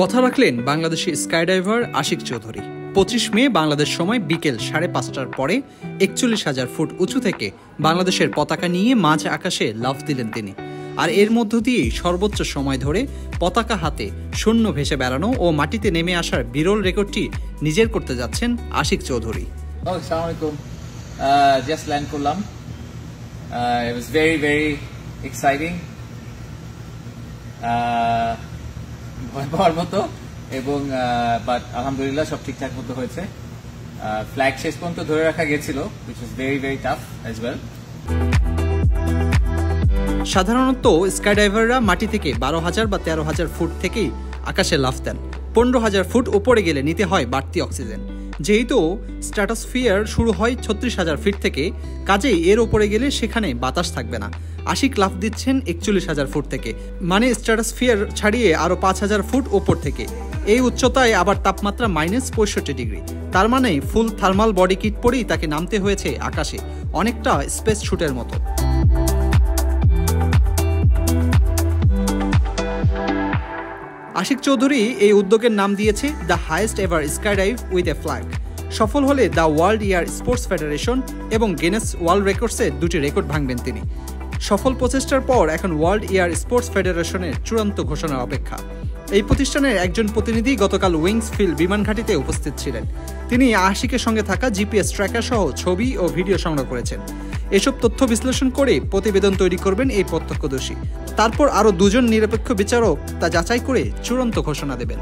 কথা রাখলেন বাংলাদেশি স্কাইডাইভার আশিক চৌধুরী। 25 মে বাংলাদেশ সময় বিকেল 5:30টার পরে 41,000 ফুট উঁচু থেকে বাংলাদেশের পতাকা নিয়ে মাঝ আকাশে লাফ দিলেন তিনি। আর এর মধ্য দিয়েই সর্বোচ্চ সময় ধরে পতাকা হাতে শূন্য ভেসে বেড়ানো ও মাটিতে নেমে আসার বিরল রেকর্ডটি নিজের করতে যাচ্ছেন আশিক চৌধুরী। আসসালামু আলাইকুম, জাস্ট ল্যান্ড করলাম। ইট ওয়াজ ভেরি এক্সাইটিং, ভয় পাওয়ার মতো, এবং বাট আলহামদুলিল্লাহ সব ঠিকঠাক মতো হয়েছে। ফ্ল্যাগ শেষ পর্যন্ত ধরে রাখা গেছিল, which was very tough as well. সাধারণত স্কাইডাইভাররা মাটি থেকে 12,000 বা 13,000 ফুট থেকেই আকাশে লাফ দেন। 15,000 ফুট উপরে গেলে নিতে হয় বাড়তি অক্সিজেন। যেহেতু স্ট্র্যাটোস্ফিয়ার শুরু হয় 36,000 ফিট থেকে, কাজেই এর উপরে গেলে সেখানে বাতাস থাকবে না। আশিক লাফ দিচ্ছেন 41,000 ফুট থেকে, মানে স্ট্র্যাটোস্ফিয়ার ছাড়িয়ে আরও 5,000 ফুট ওপর থেকে। এই উচ্চতায় আবার তাপমাত্রা -65 ডিগ্রি। তার মানে ফুল থার্মাল বডি কিট পরেই তাকে নামতে হয়েছে আকাশে, অনেকটা স্পেস শুটের মতো। আশিক চৌধুরী এই উদ্যোগের নাম দিয়েছে the highest ever skydive with a flag. সফল হলে the world air sports federation এবং গিনেস ওয়ার্ল্ড রেকর্ডসে দুটি রেকর্ড ভাঙবেন তিনি। সফল প্রচেষ্টার পর এখন ওয়ার্ল্ড এয়ার স্পোর্টস ফেডারেশনের চূড়ান্ত ঘোষণার অপেক্ষা। এই প্রতিষ্ঠানের একজন প্রতিনিধি গতকাল উইংস ফিল্ড বিমান ঘাঁটিতে উপস্থিত ছিলেন। তিনি আশিকের সঙ্গে থাকা জিপিএস ট্র্যাকার সহ ছবি ও ভিডিও সংগ্রহ করেছেন। এসব তথ্য বিশ্লেষণ করে প্রতিবেদন তৈরি করবেন এই প্রত্যক্ষদর্শী। তারপর আরও দুজন নিরপেক্ষ বিচারক তা যাচাই করে চূড়ান্ত ঘোষণা দেবেন।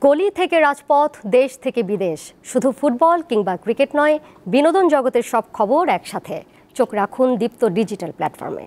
গলি থেকে রাজপথ, দেশ থেকে বিদেশ, শুধু ফুটবল কিংবা ক্রিকেট নয়, বিনোদন জগতের সব খবর একসাথে। চোখ রাখুন দীপ্ত ডিজিটাল প্ল্যাটফর্মে।